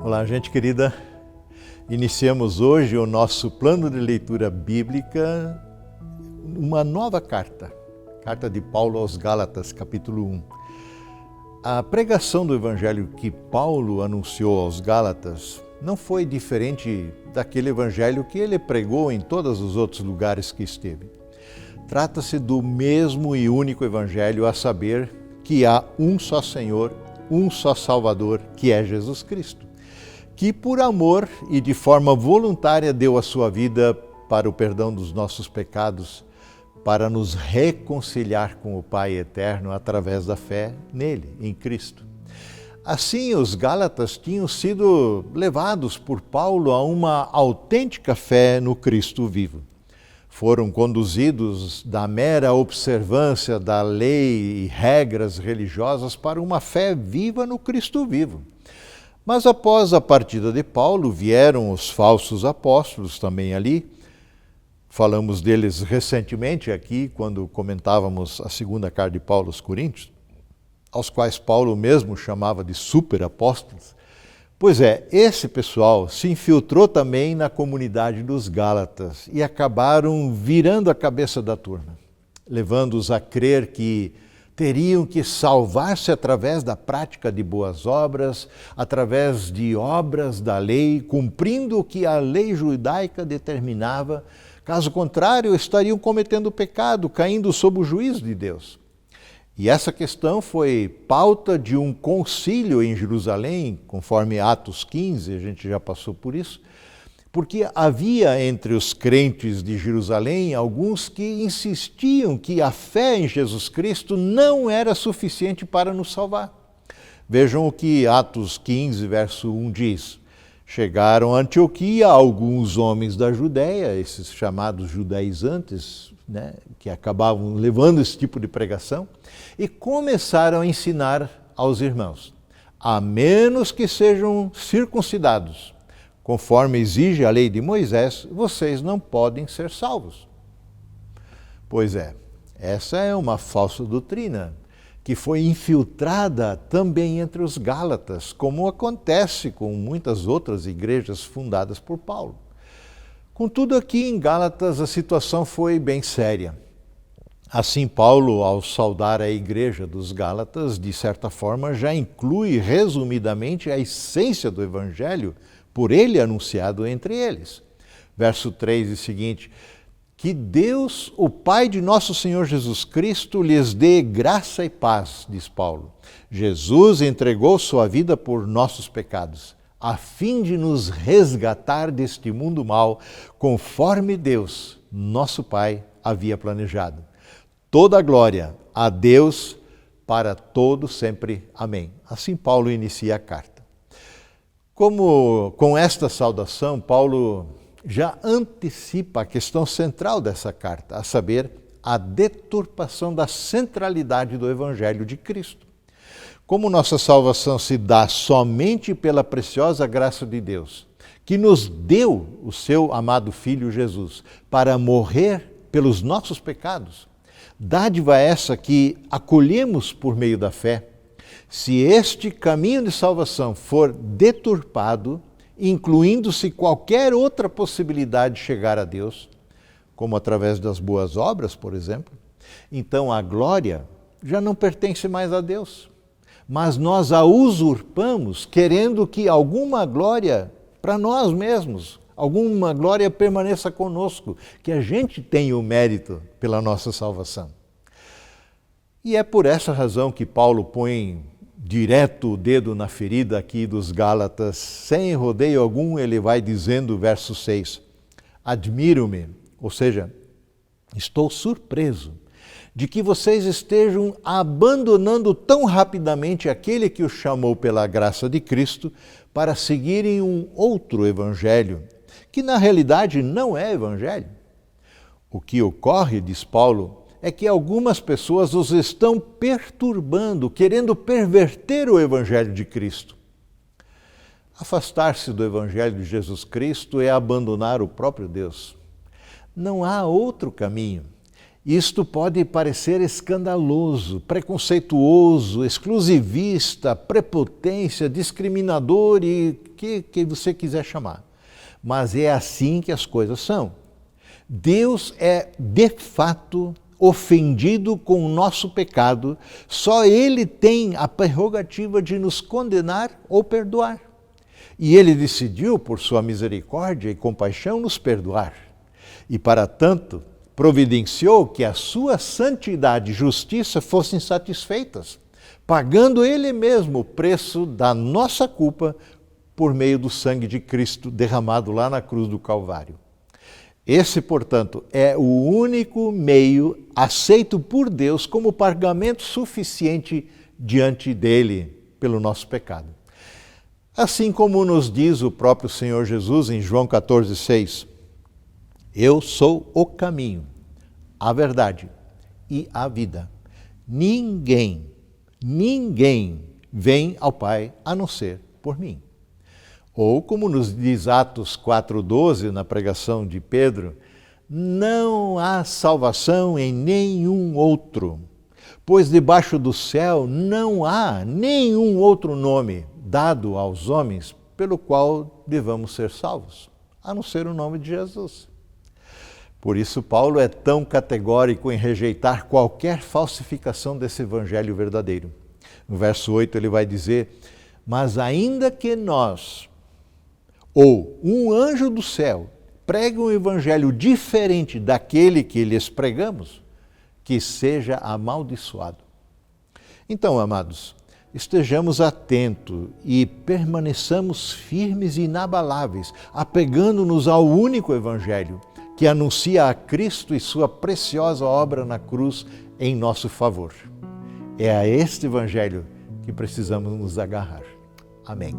Olá, gente querida. Iniciamos hoje o nosso plano de leitura bíblica, uma nova carta de Paulo aos Gálatas, capítulo 1. A pregação do evangelho que Paulo anunciou aos Gálatas não foi diferente daquele evangelho que ele pregou em todos os outros lugares que esteve. Trata-se do mesmo e único evangelho, a saber que há um só Senhor, um só Salvador, que é Jesus Cristo, que por amor e de forma voluntária deu a sua vida para o perdão dos nossos pecados, para nos reconciliar com o Pai eterno através da fé nele, em Cristo. Assim, os Gálatas tinham sido levados por Paulo a uma autêntica fé no Cristo vivo. Foram conduzidos da mera observância da lei e regras religiosas para uma fé viva no Cristo vivo. Mas após a partida de Paulo, vieram os falsos apóstolos também ali. Falamos deles recentemente aqui, quando comentávamos a segunda carta de Paulo aos Coríntios, aos quais Paulo mesmo chamava de superapóstolos. Pois é, esse pessoal se infiltrou também na comunidade dos Gálatas e acabaram virando a cabeça da turma, levando-os a crer que teriam que salvar-se através da prática de boas obras, através de obras da lei, cumprindo o que a lei judaica determinava. Caso contrário, estariam cometendo pecado, caindo sob o juízo de Deus. E essa questão foi pauta de um concílio em Jerusalém, conforme Atos 15, a gente já passou por isso, porque havia entre os crentes de Jerusalém alguns que insistiam que a fé em Jesus Cristo não era suficiente para nos salvar. Vejam o que Atos 15, verso 1 diz. Chegaram a Antioquia alguns homens da Judéia, esses chamados judaizantes, que acabavam levando esse tipo de pregação, e começaram a ensinar aos irmãos, a menos que sejam circuncidados, conforme exige a lei de Moisés, vocês não podem ser salvos. Pois é, essa é uma falsa doutrina que foi infiltrada também entre os Gálatas, como acontece com muitas outras igrejas fundadas por Paulo. Contudo, aqui em Gálatas a situação foi bem séria. Assim, Paulo, ao saudar a igreja dos Gálatas, de certa forma já inclui resumidamente a essência do evangelho por ele anunciado entre eles. Verso 3 e seguinte, que Deus, o Pai de nosso Senhor Jesus Cristo, lhes dê graça e paz, diz Paulo. Jesus entregou sua vida por nossos pecados, a fim de nos resgatar deste mundo mau, conforme Deus, nosso Pai, havia planejado. Toda a glória a Deus para todo sempre. Amém. Assim Paulo inicia a carta. Como com esta saudação, Paulo já antecipa a questão central dessa carta, a saber, a deturpação da centralidade do Evangelho de Cristo. Como nossa salvação se dá somente pela preciosa graça de Deus, que nos deu o seu amado Filho Jesus para morrer pelos nossos pecados, dádiva essa que acolhemos por meio da fé, se este caminho de salvação for deturpado, incluindo-se qualquer outra possibilidade de chegar a Deus, como através das boas obras, por exemplo, então a glória já não pertence mais a Deus, mas nós a usurpamos querendo que alguma glória para nós mesmos, alguma glória permaneça conosco, que a gente tenha o mérito pela nossa salvação. E é por essa razão que Paulo põe direto o dedo na ferida aqui dos Gálatas, sem rodeio algum, ele vai dizendo, verso 6, admiro-me, ou seja, estou surpreso de que vocês estejam abandonando tão rapidamente aquele que os chamou pela graça de Cristo para seguirem um outro evangelho, que na realidade não é evangelho. O que ocorre, diz Paulo, é que algumas pessoas os estão perturbando, querendo perverter o Evangelho de Cristo. Afastar-se do Evangelho de Jesus Cristo é abandonar o próprio Deus. Não há outro caminho. Isto pode parecer escandaloso, preconceituoso, exclusivista, prepotência, discriminador e que você quiser chamar. Mas é assim que as coisas são. Deus é, de fato, ofendido com o nosso pecado. Só Ele tem a prerrogativa de nos condenar ou perdoar. E Ele decidiu, por sua misericórdia e compaixão, nos perdoar. E, para tanto, providenciou que a sua santidade e justiça fossem satisfeitas, pagando Ele mesmo o preço da nossa culpa por meio do sangue de Cristo derramado lá na cruz do Calvário. Esse, portanto, é o único meio aceito por Deus como pagamento suficiente diante dele pelo nosso pecado. Assim como nos diz o próprio Senhor Jesus em João 14,6, eu sou o caminho, a verdade e a vida. Ninguém vem ao Pai a não ser por mim. Ou, como nos diz Atos 4,12, na pregação de Pedro, não há salvação em nenhum outro, pois debaixo do céu não há nenhum outro nome dado aos homens pelo qual devamos ser salvos, a não ser o nome de Jesus. Por isso, Paulo é tão categórico em rejeitar qualquer falsificação desse evangelho verdadeiro. No verso 8 ele vai dizer, mas ainda que nós, ou um anjo do céu, pregue um evangelho diferente daquele que lhes pregamos, que seja amaldiçoado. Então, amados, estejamos atentos e permaneçamos firmes e inabaláveis, apegando-nos ao único evangelho, que anuncia a Cristo e sua preciosa obra na cruz em nosso favor. É a este evangelho que precisamos nos agarrar. Amém.